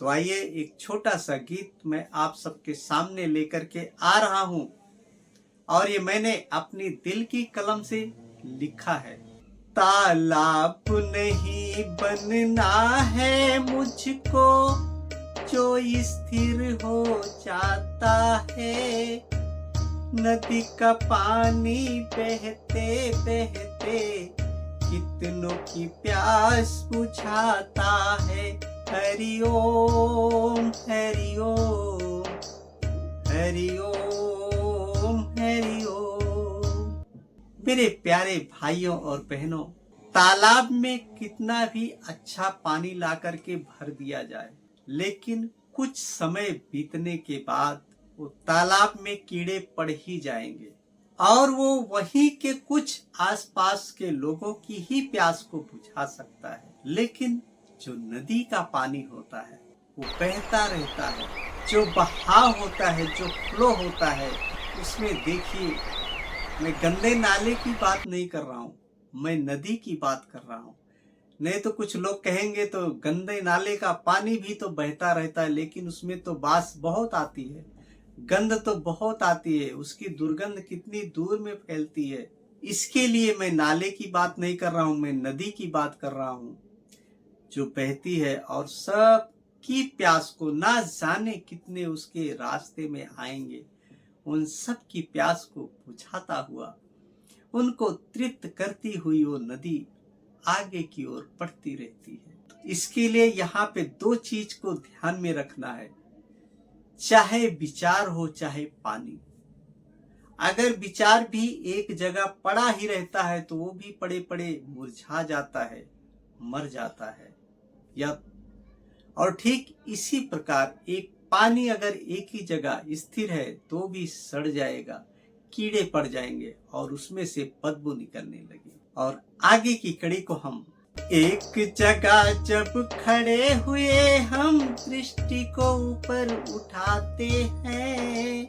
तो आइए एक छोटा सा गीत मैं आप सबके सामने लेकर के आ रहा हूं और ये मैंने अपनी दिल की कलम से लिखा है। तालाब नहीं बनना है मुझको जो स्थिर हो जाता है, नदी का पानी बहते बहते कितनों की प्यास बुझाता है। हरि ओम हरि ओम हरि ओम हरि ओम। मेरे प्यारे भाइयों और बहनों, तालाब में कितना भी अच्छा पानी ला करके भर दिया जाए, लेकिन कुछ समय बीतने के बाद वो तालाब में कीड़े पड़ ही जाएंगे और वो वहीं के कुछ आसपास के लोगों की ही प्यास को बुझा सकता है। लेकिन जो नदी का पानी होता है वो बहता रहता है, जो बहाव होता है, जो फ्लो होता है, उसमें देखिए, मैं गंदे नाले की बात नहीं कर रहा हूँ, मैं नदी की बात कर रहा हूँ। नहीं तो कुछ लोग कहेंगे तो गंदे नाले का पानी भी तो बहता रहता है, लेकिन उसमें तो बास बहुत आती है, गंध तो बहुत आती है, उसकी दुर्गंध कितनी दूर में फैलती है। इसके लिए मैं नाले की बात नहीं कर रहा हूँ, मैं नदी की बात कर रहा हूँ जो बहती है और सब की प्यास को ना जाने कितने उसके रास्ते में आएंगे, उन सब की प्यास को बुझाता हुआ, उनको तृप्त करती हुई वो नदी आगे की ओर बढ़ती रहती है। इसके लिए यहाँ पे दो चीज को ध्यान में रखना है, चाहे विचार हो चाहे पानी। अगर विचार भी एक जगह पड़ा ही रहता है तो वो भी पड़े पड़े मुरझा जाता है, मर जाता है। या और ठीक इसी प्रकार एक पानी अगर एक ही जगह स्थिर है तो भी सड़ जाएगा, कीड़े पड़ जाएंगे और उसमें से बदबू निकलने लगी। और आगे की कड़ी को हम एक जगह जब खड़े हुए हम दृष्टि को ऊपर उठाते हैं,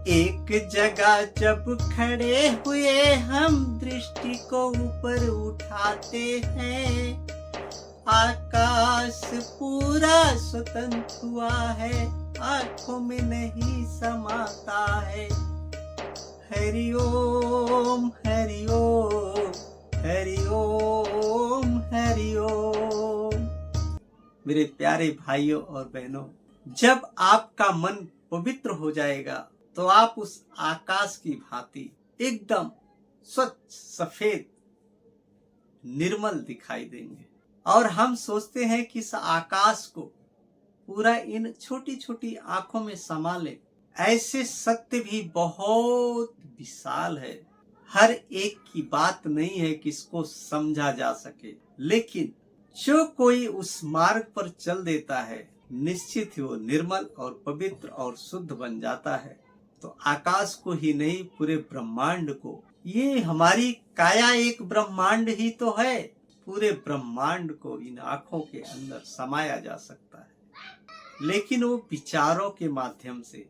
एक जगह जब खड़े हुए हम दृष्टि को ऊपर उठाते हैं, आकाश पूरा स्वतंत्र हुआ है, आंखों में नहीं समाता है। हरि ओम हरि ओम हरि ओम हरि ओम। मेरे प्यारे भाइयों और बहनों, जब आपका मन पवित्र हो जाएगा तो आप उस आकाश की भांति एकदम स्वच्छ सफेद निर्मल दिखाई देंगे। और हम सोचते हैं कि इस आकाश को पूरा इन छोटी छोटी आंखों में समा ले, ऐसे सत्य भी बहुत विशाल है। हर एक की बात नहीं है कि इसको समझा जा सके, लेकिन जो कोई उस मार्ग पर चल देता है निश्चित ही वो निर्मल और पवित्र और शुद्ध बन जाता है। तो आकाश को ही नहीं, पूरे ब्रह्मांड को, ये हमारी काया एक ब्रह्मांड ही तो है, पूरे ब्रह्मांड को इन आंखों के अंदर समाया जा सकता है, लेकिन वो विचारों के माध्यम से,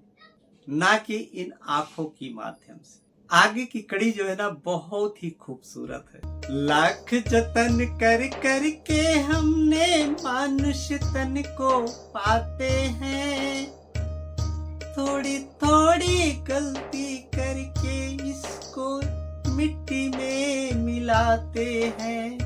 ना कि इन आंखों की माध्यम से। आगे की कड़ी जो है ना बहुत ही खूबसूरत है। लाख जतन कर कर के हमने मानुष तन को पाते हैं, थोड़ी थोड़ी गलती करके इसको मिट्टी में मिलाते हैं,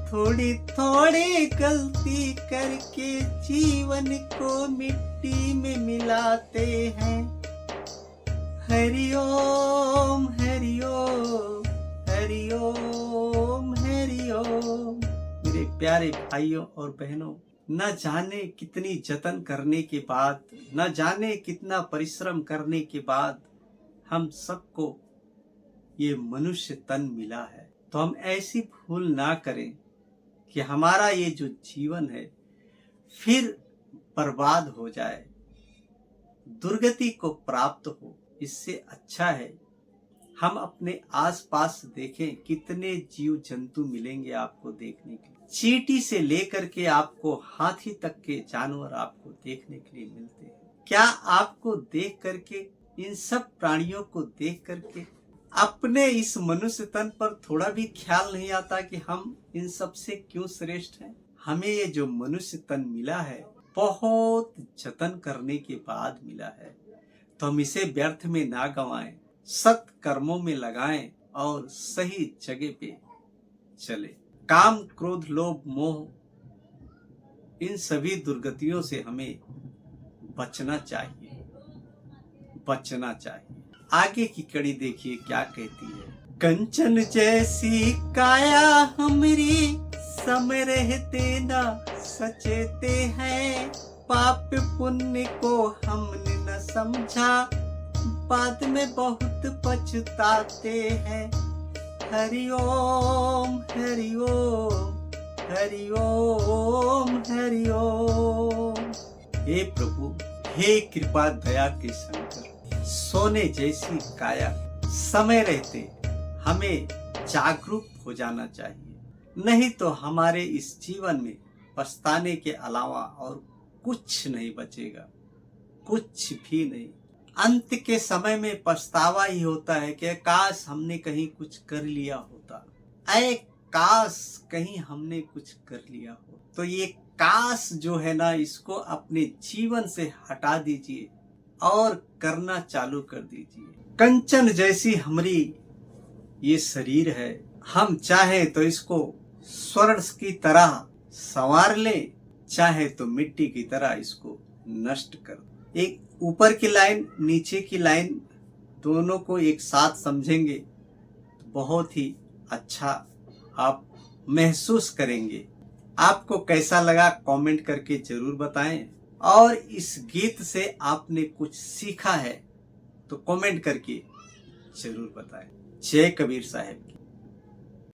थोड़ी थोड़ी गलती करके जीवन को मिट्टी में मिलाते हैं। हरि ओम हरि ओम हरि ओम हरि ओम। मेरे प्यारे भाइयों और बहनों, न जाने कितनी जतन करने के बाद, न जाने कितना परिश्रम करने के बाद हम सबको ये मनुष्य तन मिला है, तो हम ऐसी भूल ना करें कि हमारा ये जो जीवन है फिर बर्बाद हो जाए, दुर्गति को प्राप्त हो। इससे अच्छा है हम अपने आसपास देखें, कितने जीव जंतु मिलेंगे आपको देखने के लिए। चींटी से लेकर के आपको हाथी तक के जानवर आपको देखने के लिए मिलते हैं। क्या आपको देख करके, इन सब प्राणियों को देख करके अपने इस मनुष्य तन पर थोड़ा भी ख्याल नहीं आता कि हम इन सब से क्यों श्रेष्ठ हैं? हमें ये जो मनुष्य तन मिला है बहुत जतन करने के बाद मिला है, तो हम इसे व्यर्थ में ना गंवाएं, सत कर्मों में लगाएं और सही जगह पे चले। काम, क्रोध, लोभ, मोह, इन सभी दुर्गतियों से हमें बचना चाहिए, बचना चाहिए। आगे की कड़ी देखिए क्या कहती है। कंचन जैसी काया हमरी, समय रहते ना सचेते हैं, पाप पुण्य को हमने न समझा, बाद में बहुत पछताते हैं। हरि ओम हरि ओम हरि ओम हरि ओम। हे प्रभु, हे कृपा दया के शंकर, सोने जैसी काया, समय रहते हमें जागरूक हो जाना चाहिए, नहीं तो हमारे इस जीवन में पछताने के अलावा और कुछ नहीं बचेगा, कुछ भी नहीं। अंत के समय में पछतावा ही होता है कि काश हमने कहीं कुछ कर लिया होता, ऐ काश कहीं हमने कुछ कर लिया हो। तो ये काश जो है ना, इसको अपने जीवन से हटा दीजिए और करना चालू कर दीजिए। कंचन जैसी हमारी ये शरीर है, हम चाहे तो इसको स्वर्ण की तरह संवार ले, चाहे तो मिट्टी की तरह इसको नष्ट कर। एक ऊपर की लाइन, नीचे की लाइन, दोनों को एक साथ समझेंगे तो बहुत ही अच्छा आप महसूस करेंगे। आपको कैसा लगा कमेंट करके जरूर बताएं, और इस गीत से आपने कुछ सीखा है तो कमेंट करके जरूर बताएं। जय कबीर साहब।